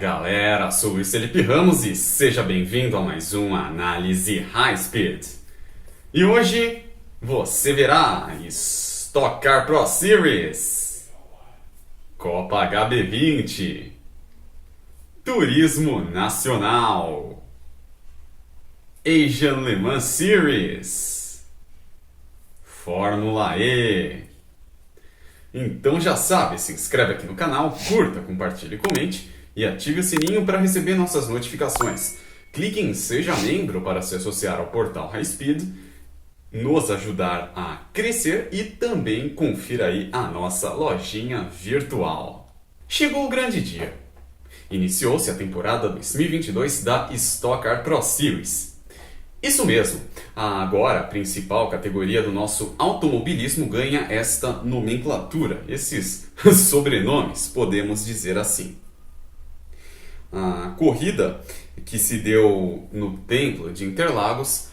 Galera, sou o Luiz Felipe Ramos e seja bem-vindo a mais uma análise High Speed. E hoje você verá Stock Car Pro Series, Copa HB20, Turismo Nacional, Asian Le Mans Series, Fórmula E. Então já sabe, se inscreve aqui no canal, curta, compartilhe e comente e ative o sininho para receber nossas notificações. Clique em Seja Membro para se associar ao portal High Speed, nos ajudar a crescer e também confira aí a nossa lojinha virtual. Chegou o grande dia. Iniciou-se a temporada 2022 da Stock Car Pro Series. Isso mesmo, agora a principal categoria do nosso automobilismo ganha esta nomenclatura, esses sobrenomes, podemos dizer assim. A corrida que se deu no Templo de Interlagos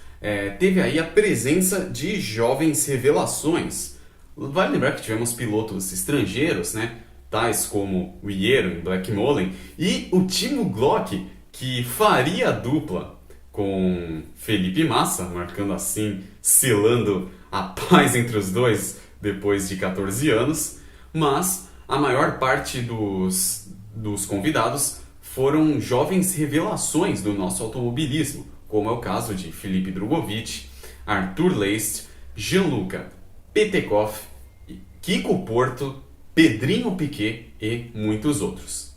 teve aí a presença de jovens revelações. Vale lembrar que tivemos pilotos estrangeiros, né? Tais como o Iero em Blackmollen e o Timo Glock, que faria a dupla com Felipe Massa, marcando assim, selando a paz entre os dois depois de 14 anos. Mas a maior parte dos convidados foram jovens revelações do nosso automobilismo, como é o caso de Felipe Drugovich, Arthur Leist, Gianluca Petekoff, Kiko Porto, Pedrinho Piquet e muitos outros.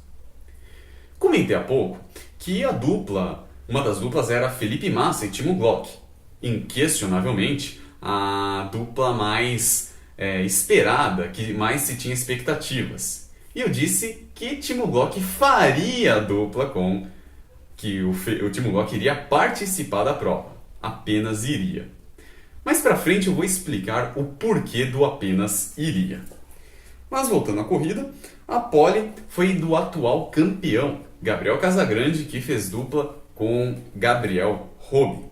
Comentei há pouco que uma das duplas era Felipe Massa e Timo Glock. Inquestionavelmente, a dupla mais esperada, que mais se tinha expectativas. E eu disse que Timo Glock faria a dupla que o Timo Glock iria participar da prova. Apenas iria. Mais pra frente eu vou explicar o porquê do apenas iria. Mas voltando à corrida, a pole foi do atual campeão, Gabriel Casagrande, que fez dupla com Gabriel Robi.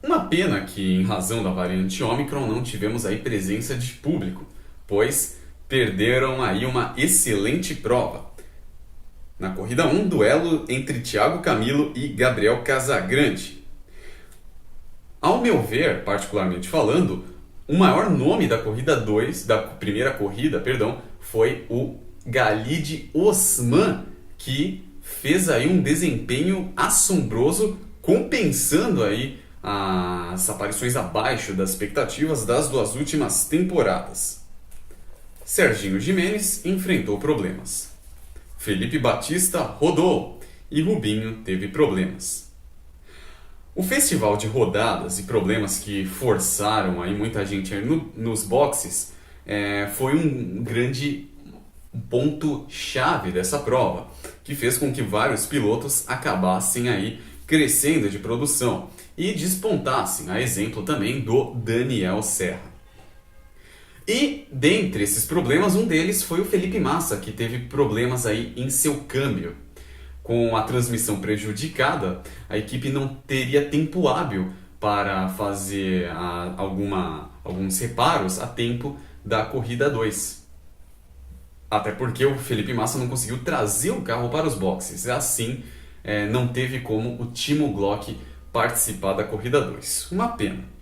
Uma pena que, em razão da variante Omicron, não tivemos aí presença de público, pois perderam aí uma excelente prova. Na corrida 1, duelo entre Thiago Camilo e Gabriel Casagrande. Ao meu ver, particularmente falando, o maior nome da primeira corrida, foi o Khalid Osman, que fez aí um desempenho assombroso, compensando aí as aparições abaixo das expectativas das duas últimas temporadas. Serginho Gimenez enfrentou problemas. Felipe Batista rodou e Rubinho teve problemas. O festival de rodadas e problemas que forçaram aí muita gente nos boxes foi um grande ponto-chave dessa prova, que fez com que vários pilotos acabassem aí crescendo de produção e despontassem, a exemplo também do Daniel Serra. E, dentre esses problemas, um deles foi o Felipe Massa, que teve problemas aí em seu câmbio. Com a transmissão prejudicada, a equipe não teria tempo hábil para fazer alguns reparos a tempo da corrida 2. Até porque o Felipe Massa não conseguiu trazer o carro para os boxes. Assim, não teve como o Timo Glock participar da corrida 2. Uma pena.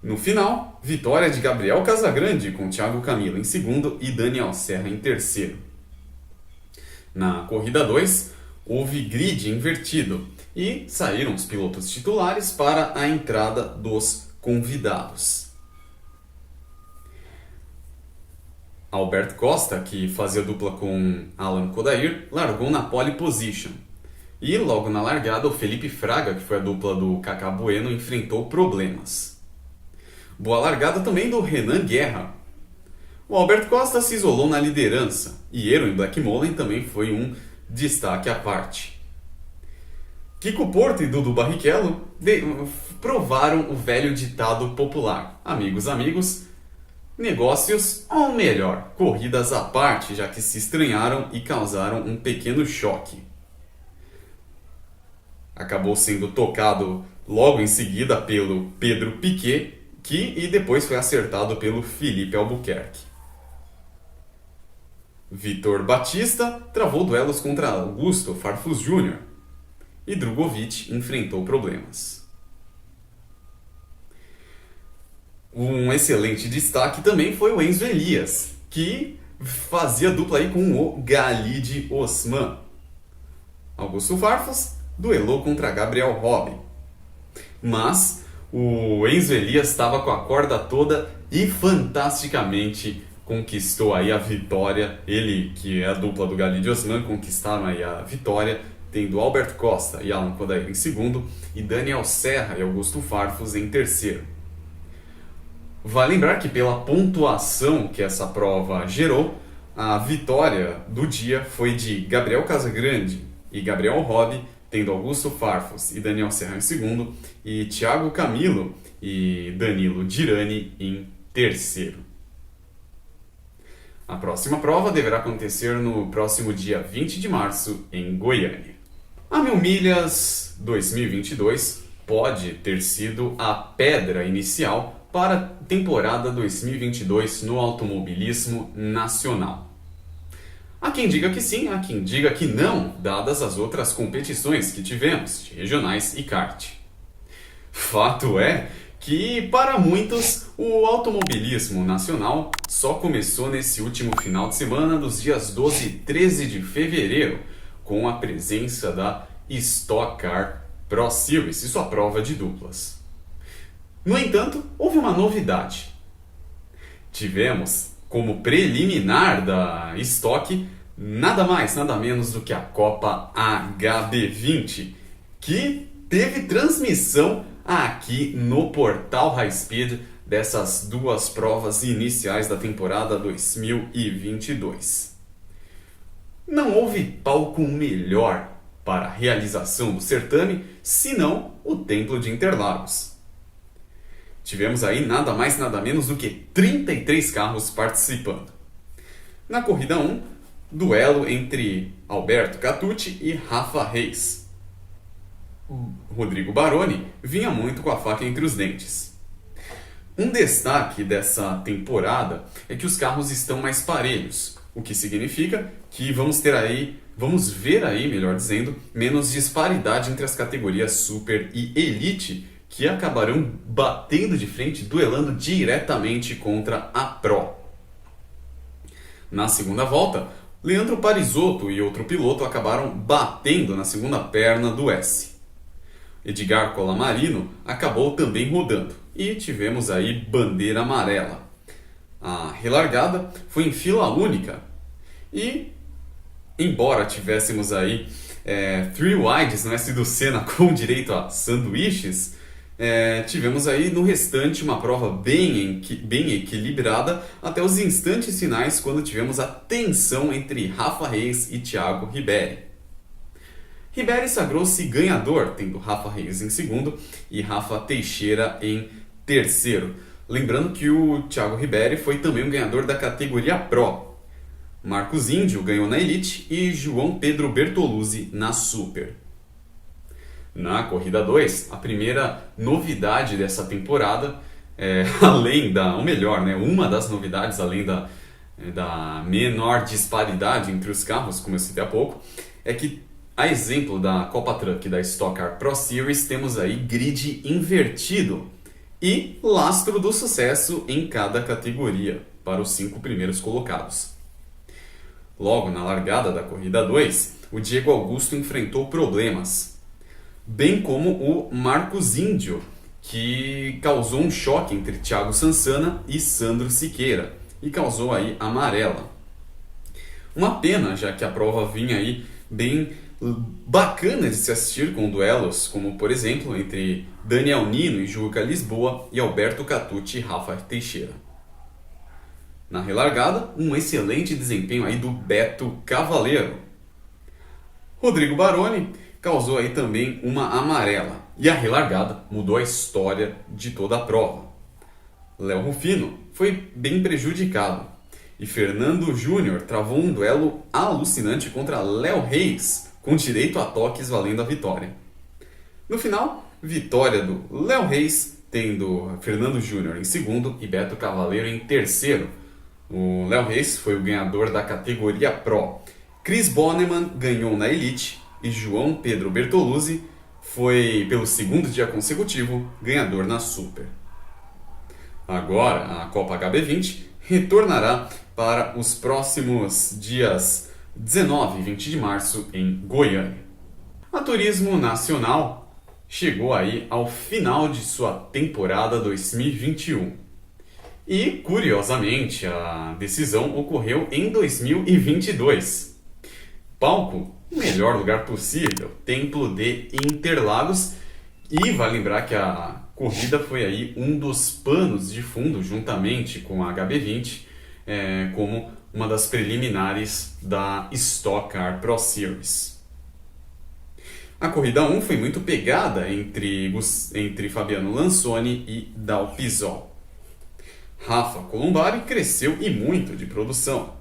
No final, vitória de Gabriel Casagrande com Thiago Camilo em segundo e Daniel Serra em terceiro. Na corrida 2, houve grid invertido e saíram os pilotos titulares para a entrada dos convidados. Alberto Costa, que fazia dupla com Alan Kodair, largou na pole position. E logo na largada, o Felipe Fraga, que foi a dupla do Kaká Bueno, enfrentou problemas. Boa largada também do Renan Guerra. O Alberto Costa se isolou na liderança e Iero em Blackmollen também foi um destaque à parte. Kiko Porto e Dudu Barrichello provaram o velho ditado popular: amigos, amigos, negócios ou melhor, corridas à parte, já que se estranharam e causaram um pequeno choque. Acabou sendo tocado logo em seguida pelo Pedro Piquet, e depois foi acertado pelo Felipe Albuquerque. Vitor Batista travou duelos contra Augusto Farfus Jr. e Drogovic enfrentou problemas. Um excelente destaque também foi o Enzo Elias, que fazia dupla aí com o Galid Osman. Augusto Farfus duelou contra Gabriel Robi. Mas o Enzo Elias estava com a corda toda e fantasticamente conquistou aí a vitória. Ele, que é a dupla do Galid Osman, conquistaram aí a vitória, tendo Albert Costa e Alan Kodair em segundo e Daniel Serra e Augusto Farfus em terceiro. Vale lembrar que pela pontuação que essa prova gerou, a vitória do dia foi de Gabriel Casagrande e Gabriel Robi, tendo Augusto Farfus e Daniel Serra em segundo, e Thiago Camilo e Danilo Dirani em terceiro. A próxima prova deverá acontecer no próximo dia 20 de março, em Goiânia. A 1000 Milhas 2022 pode ter sido a pedra inicial para a temporada 2022 no automobilismo nacional. Há quem diga que sim, há quem diga que não, dadas as outras competições que tivemos, de regionais e kart. Fato é que, para muitos, o automobilismo nacional só começou nesse último final de semana dos dias 12 e 13 de fevereiro, com a presença da Stock Car Pro Series e sua prova de duplas. No entanto, houve uma novidade. Tivemos como preliminar da Stock nada mais, nada menos do que a Copa HB20, que teve transmissão aqui no portal High Speed dessas duas provas iniciais da temporada 2022. Não houve palco melhor para a realização do certame, senão o Templo de Interlagos. Tivemos aí nada mais, nada menos do que 33 carros participando. Na corrida 1, duelo entre Alberto Catucci e Rafa Reis. Rodrigo Baroni vinha muito com a faca entre os dentes. Um destaque dessa temporada é que os carros estão mais parelhos, o que significa que vamos ver aí, melhor dizendo, menos disparidade entre as categorias Super e Elite, que acabarão batendo de frente, duelando diretamente contra a Pro. Na segunda volta, Leandro Parisotto e outro piloto acabaram batendo na segunda perna do S. Edgar Colamarino acabou também rodando e tivemos aí bandeira amarela. A relargada foi em fila única e, embora tivéssemos aí three wides no S do Senna com direito a sanduíches, tivemos aí no restante uma prova bem equilibrada até os instantes finais, quando tivemos a tensão entre Rafa Reis e Thiago Riberi. Riberi sagrou-se ganhador, tendo Rafa Reis em segundo e Rafa Teixeira em terceiro. Lembrando que o Thiago Riberi foi também um ganhador da categoria Pro. Marcos Índio ganhou na Elite e João Pedro Bertoluzzi na Super. Na corrida 2, a primeira novidade dessa temporada, uma das novidades, além da menor disparidade entre os carros, como eu citei há pouco, é que, a exemplo da Copa Truck e da Stock Car Pro Series, temos aí grid invertido e lastro do sucesso em cada categoria, para os 5 primeiros colocados. Logo na largada da corrida 2, o Diego Augusto enfrentou problemas, bem como o Marcos Índio, que causou um choque entre Thiago Sansana e Sandro Siqueira, e causou aí amarela. Uma pena, já que a prova vinha aí bem bacana de se assistir, com duelos como, por exemplo, entre Daniel Nino e Juca Lisboa e Alberto Catucci e Rafa Teixeira. Na relargada, um excelente desempenho aí do Beto Cavaleiro. Rodrigo Baroni causou aí também uma amarela, e a relargada mudou a história de toda a prova. Léo Rufino foi bem prejudicado, e Fernando Júnior travou um duelo alucinante contra Léo Reis, com direito a toques valendo a vitória. No final, vitória do Léo Reis, tendo Fernando Júnior em segundo e Beto Cavaleiro em terceiro. O Léo Reis foi o ganhador da categoria Pro. Chris Bonneman ganhou na Elite e João Pedro Bertoluzzi foi, pelo segundo dia consecutivo, ganhador na Super. Agora, a Copa HB20 retornará para os próximos dias 19 e 20 de março em Goiânia. A Turismo Nacional chegou aí ao final de sua temporada 2021. E, curiosamente, a decisão ocorreu em 2022. Palco, o melhor lugar possível, Templo de Interlagos. E vale lembrar que a corrida foi aí um dos panos de fundo, juntamente com a HB20, como uma das preliminares da Stock Car Pro Series. A corrida 1 foi muito pegada entre Fabiano Lansoni e Dal Pisol. Rafa Colombari cresceu e muito de produção.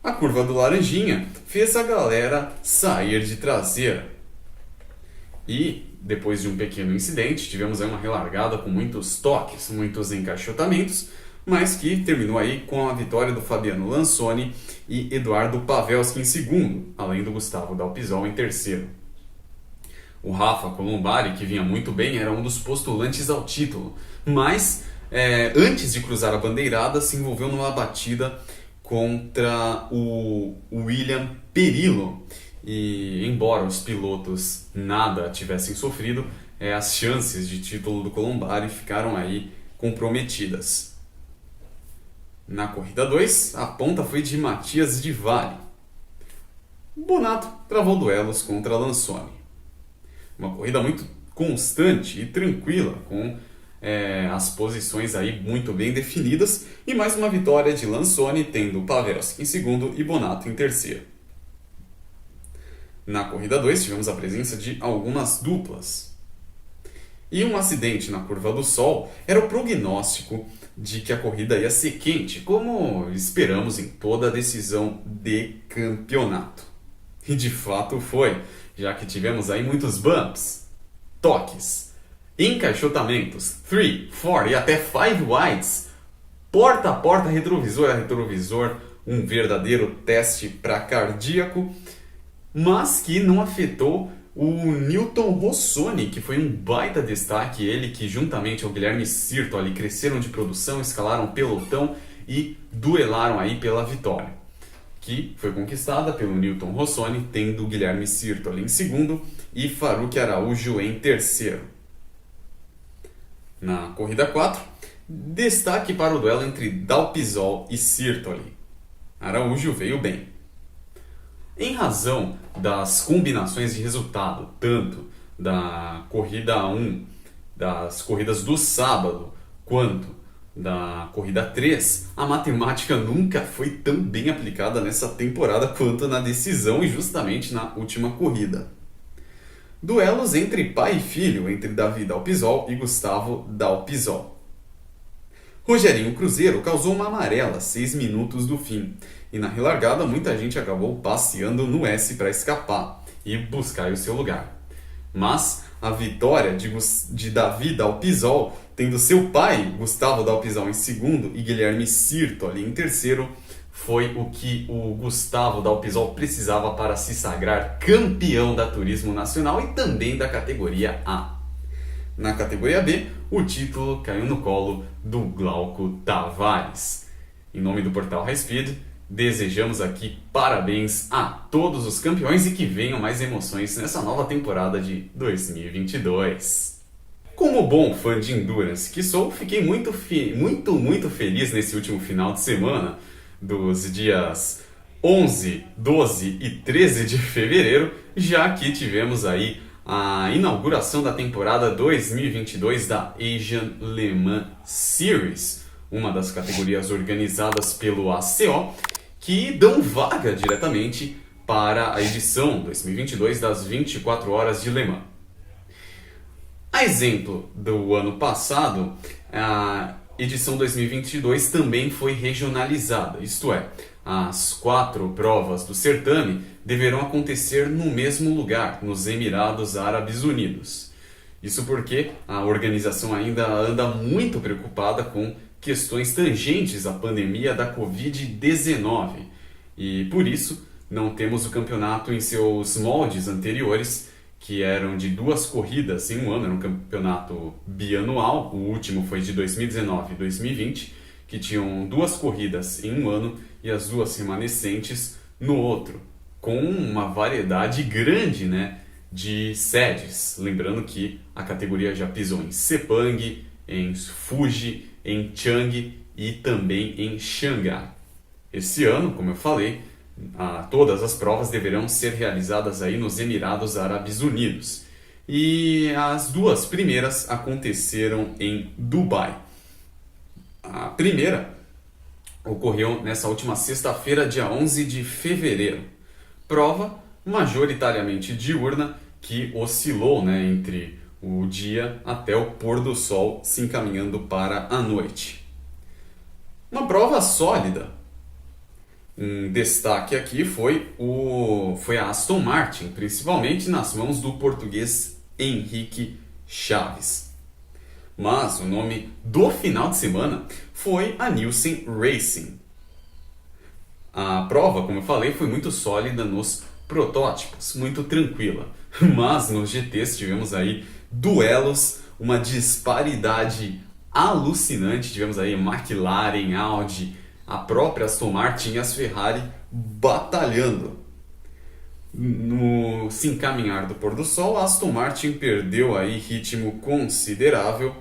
A curva do Laranjinha fez a galera sair de traseira. E, depois de um pequeno incidente, tivemos aí uma relargada com muitos toques, muitos encaixotamentos, mas que terminou aí com a vitória do Fabiano Lansoni e Eduardo Pavelski em segundo, além do Gustavo Dal Pisol em terceiro. O Rafa Colombari, que vinha muito bem, era um dos postulantes ao título, mas antes de cruzar a bandeirada se envolveu numa batida contra o William Perillo. E embora os pilotos nada tivessem sofrido, as chances de título do Colombari ficaram aí comprometidas. Na corrida 2, a ponta foi de Matias de Valle. Bonato travou duelos contra Lansoni. Uma corrida muito constante e tranquila, com as posições aí muito bem definidas, e mais uma vitória de Lansoni, tendo Pavelski em segundo e Bonato em terceiro. Na corrida 2 tivemos a presença de algumas duplas. E um acidente na curva do Sol era o prognóstico de que a corrida ia ser quente, como esperamos em toda a decisão de campeonato. E de fato foi, já que tivemos aí muitos bumps, toques, encaixotamentos, 3, 4 e até 5 wides, porta a porta, retrovisor a retrovisor, um verdadeiro teste para cardíaco, mas que não afetou o Newton Rossoni, que foi um baita destaque, ele que juntamente ao Guilherme Sirto ali cresceram de produção, escalaram pelotão e duelaram aí pela vitória, que foi conquistada pelo Newton Rossoni, tendo o Guilherme Sirto ali em segundo e Faruk Araújo em terceiro. Na corrida 4, destaque para o duelo entre Dal Pisol e Sirtoli. Araújo veio bem. Em razão das combinações de resultado, tanto da corrida 1, das corridas do sábado, quanto da corrida 3, a matemática nunca foi tão bem aplicada nessa temporada quanto na decisão e justamente na última corrida. Duelos entre pai e filho, entre Davi Dal Pisol e Gustavo Dal Pisol. Rogerinho Cruzeiro causou uma amarela 6 minutos do fim, e na relargada muita gente acabou passeando no S para escapar e buscar o seu lugar. Mas a vitória de Davi Dal Pisol, tendo seu pai, Gustavo Dal Pisol, em segundo e Guilherme Sirto ali em terceiro, foi o que o Gustavo Dal Pisol precisava para se sagrar campeão da Turismo Nacional e também da categoria A. Na categoria B, o título caiu no colo do Glauco Tavares. Em nome do portal High Speed, desejamos aqui parabéns a todos os campeões e que venham mais emoções nessa nova temporada de 2022. Como bom fã de Endurance que sou, fiquei muito feliz nesse último final de semana, dos dias 11, 12 e 13 de fevereiro, já que tivemos aí a inauguração da temporada 2022 da Asian Le Mans Series, uma das categorias organizadas pelo ACO, que dão vaga diretamente para a edição 2022 das 24 horas de Le Mans. A exemplo do ano passado, a edição 2022 também foi regionalizada, isto é, as 4 provas do certame deverão acontecer no mesmo lugar, nos Emirados Árabes Unidos. Isso porque a organização ainda anda muito preocupada com questões tangentes à pandemia da Covid-19 e, por isso, não temos o campeonato em seus moldes anteriores, que eram de 2 corridas em um ano, era um campeonato bianual, o último foi de 2019 e 2020, que tinham 2 corridas em um ano e as 2 remanescentes no outro, com uma variedade grande, né, de sedes. Lembrando que a categoria já pisou em Sepang, em Fuji, em Chang'e e também em Xangai. Esse ano, como eu falei, todas as provas deverão ser realizadas aí nos Emirados Árabes Unidos. E as 2 primeiras aconteceram em Dubai. A primeira ocorreu nessa última sexta-feira, dia 11 de fevereiro. Prova majoritariamente diurna que oscilou, né, entre o dia até o pôr do sol, se encaminhando para a noite. Uma prova sólida. Um destaque aqui foi a Aston Martin, principalmente nas mãos do português Henrique Chaves. Mas o nome do final de semana foi a Nielsen Racing. A prova, como eu falei, foi muito sólida nos protótipos, muito tranquila. Mas nos GTs tivemos aí duelos, uma disparidade alucinante. Tivemos aí McLaren, Audi, a própria Aston Martin e as Ferrari batalhando. No se encaminhar do pôr do sol, a Aston Martin perdeu aí ritmo considerável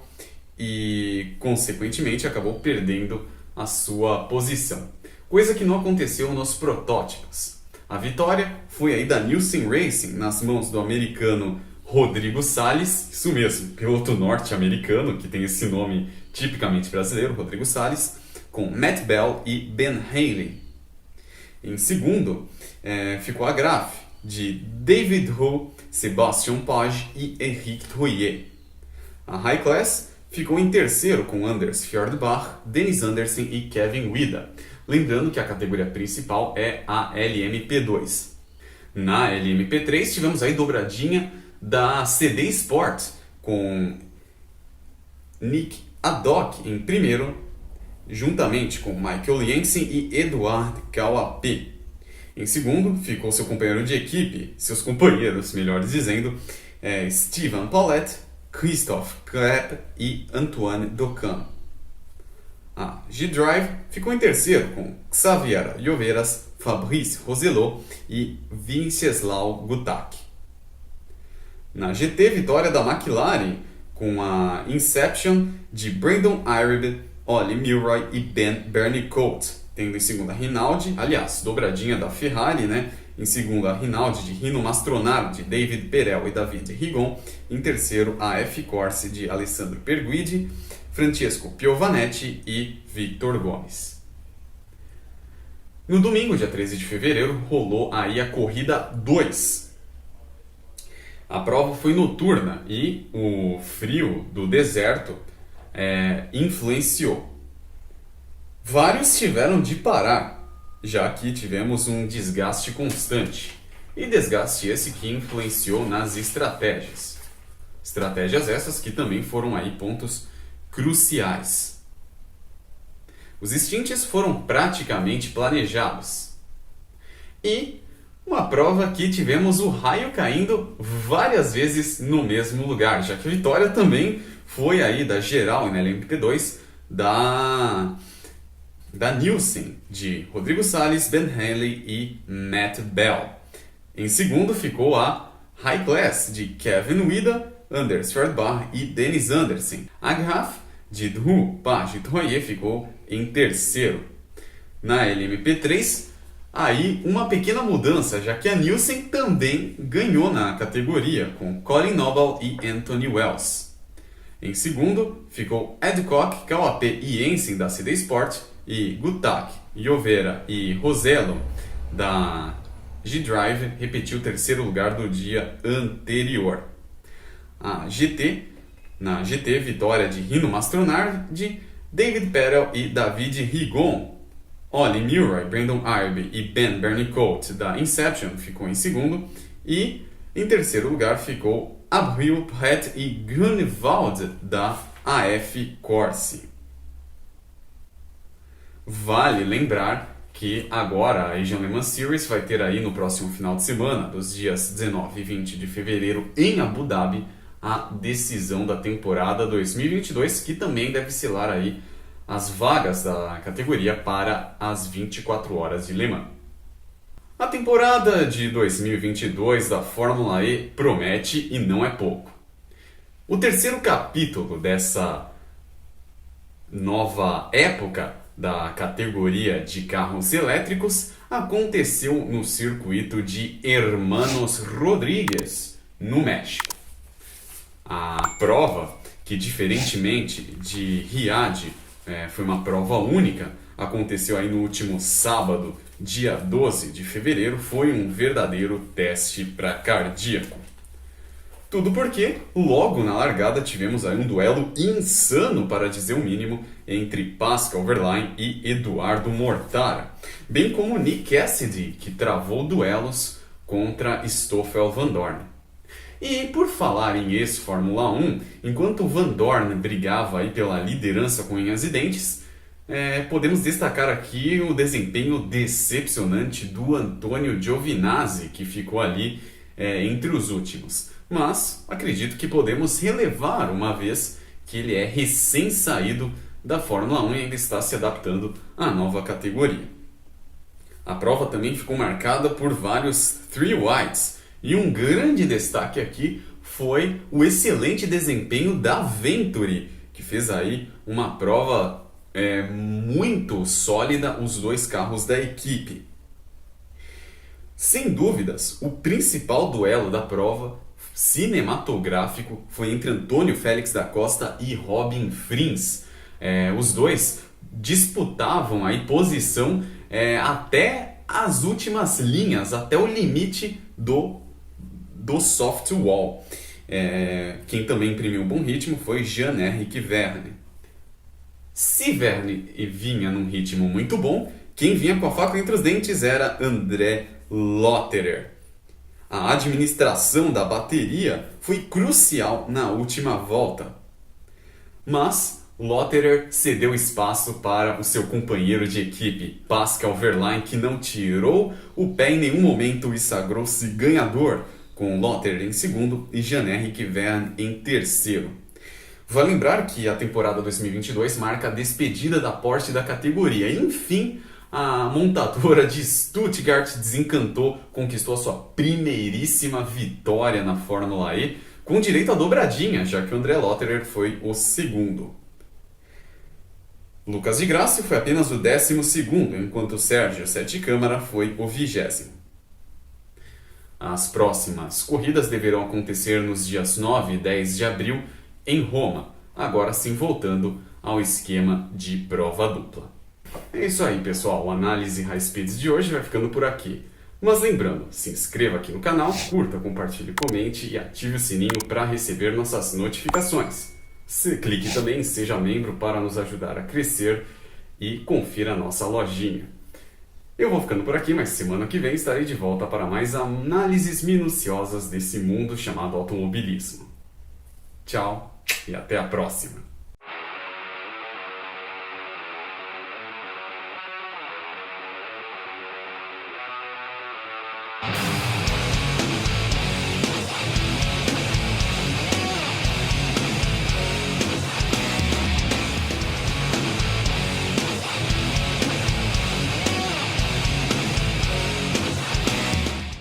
e, consequentemente, acabou perdendo a sua posição. Coisa que não aconteceu nos protótipos. A vitória foi aí da Nielsen Racing, nas mãos do americano Rodrigo Salles, isso mesmo, piloto norte-americano, que tem esse nome tipicamente brasileiro, Rodrigo Salles, com Matt Bell e Ben Haley. Em segundo, ficou a Graf, de David Hu, Sebastian Page e Henrique Trouillet. A High Class ficou em terceiro com Anders Fjordbach, Dennis Andersen e Kevin Wida. Lembrando que a categoria principal é a LMP2. Na LMP3 tivemos aí dobradinha da CD Sport, com Nick Haddock em primeiro, juntamente com Michael Jensen e Eduard Kauapé. Em segundo, ficou seu companheiro de equipe, seus companheiros, melhor dizendo, Steven Paulette, Christophe Klepp e Antoine Docan. A G-Drive ficou em terceiro com Xavier Lloveras, Fabrice Roselot e Vincenzo Guttac. Na GT, vitória da McLaren com a Inception de Brandon Irebel, Ollie Milroy e Bernie Colt, tendo em segunda Rinaldi, aliás, dobradinha da Ferrari, né? Em segunda Rinaldi de Rino Mastronardo de David Perel e David Rigon, em terceiro a F-Corse de Alessandro Perguidi, Francesco Piovanetti e Victor Gomes. No domingo, dia 13 de fevereiro, rolou aí a corrida 2. A prova foi noturna e o frio do deserto influenciou. Vários tiveram de parar, já que tivemos um desgaste constante. E desgaste esse que influenciou nas estratégias. Estratégias essas que também foram aí pontos cruciais. Os stints foram praticamente planejados. E uma prova que tivemos o raio caindo várias vezes no mesmo lugar, já que a vitória também foi aí da geral na LMP2 da Nielsen, de Rodrigo Salles, Ben Haley e Matt Bell. Em segundo ficou a High Class de Kevin Wida, Anders Fjordbach e Dennis Andersen. A Graf de Dhu, Page e Trouillet ficou em terceiro. Na LMP3, aí uma pequena mudança, já que a Nielsen também ganhou na categoria, com Colin Noble e Anthony Wells. Em segundo, ficou Adcock, Kauapé e Jensen da CD Sport e Guttac, Lloveras e Rosello da G-Drive repetiu o terceiro lugar do dia anterior. Na GT, vitória de Rino Mastronardo, de David Perel e David Rigon. Ollie Milroy, Brandon Irebel e Ben Bernie Colt da Inception ficou em segundo. E em terceiro lugar ficou Abril Pret e Grunewald da AF Corse. Vale lembrar que agora a Asian Le Mans Series vai ter aí no próximo final de semana, dos dias 19 e 20 de fevereiro, em Abu Dhabi, a decisão da temporada 2022, que também deve selar aí as vagas da categoria para as 24 horas de Le Mans. A temporada de 2022 da Fórmula E promete e não é pouco. O terceiro capítulo dessa nova época da categoria de carros elétricos aconteceu no circuito de Hermanos Rodríguez, no México. A prova, que diferentemente de Riyadh foi uma prova única, aconteceu aí no último sábado, dia 12 de fevereiro, foi um verdadeiro teste para cardíaco. Tudo porque, logo na largada, tivemos aí um duelo insano, para dizer o mínimo, entre Pascal Wehrlein e Eduardo Mortara, bem como Nick Cassidy, que travou duelos contra Stoffel Vandoorne. E por falar em ex-Fórmula 1, enquanto Vandoorne brigava aí pela liderança com unhas e dentes, podemos destacar aqui o desempenho decepcionante do Antonio Giovinazzi, que ficou ali entre os últimos. Mas acredito que podemos relevar, uma vez que ele é recém-saído da Fórmula 1 e ainda está se adaptando à nova categoria. A prova também ficou marcada por vários three whites, e um grande destaque aqui foi o excelente desempenho da Venturi, que fez aí uma prova muito sólida, os dois carros da equipe. Sem dúvidas, o principal duelo da prova cinematográfico foi entre Antônio Félix da Costa e Robin Frins. Os dois disputavam aí posição até as últimas linhas, até o limite do soft wall. Quem também imprimiu um bom ritmo foi Jean-Éric Vergne. Se Vergne vinha num ritmo muito bom, quem vinha com a faca entre os dentes era André Lotterer. A administração da bateria foi crucial na última volta, mas Lotterer cedeu espaço para o seu companheiro de equipe, Pascal Wehrlein, que não tirou o pé em nenhum momento e sagrou-se ganhador, com Lotterer em segundo e Jean-Éric Vergne em terceiro. Vale lembrar que a temporada 2022 marca a despedida da Porsche da categoria. Enfim, a montadora de Stuttgart desencantou, conquistou a sua primeiríssima vitória na Fórmula E, com direito à dobradinha, já que o André Lotterer foi o segundo. Lucas de Grassi foi apenas o 12º, enquanto Sérgio Sete Câmara foi o 20º. As próximas corridas deverão acontecer nos dias 9 e 10 de abril em Roma, agora sim voltando ao esquema de prova dupla. É isso aí, pessoal, o Análise High Speeds de hoje vai ficando por aqui. Mas lembrando, se inscreva aqui no canal, curta, compartilhe, comente e ative o sininho para receber nossas notificações. Clique também em Seja Membro para nos ajudar a crescer e confira a nossa lojinha. Eu vou ficando por aqui, mas semana que vem estarei de volta para mais análises minuciosas desse mundo chamado automobilismo. Tchau e até a próxima!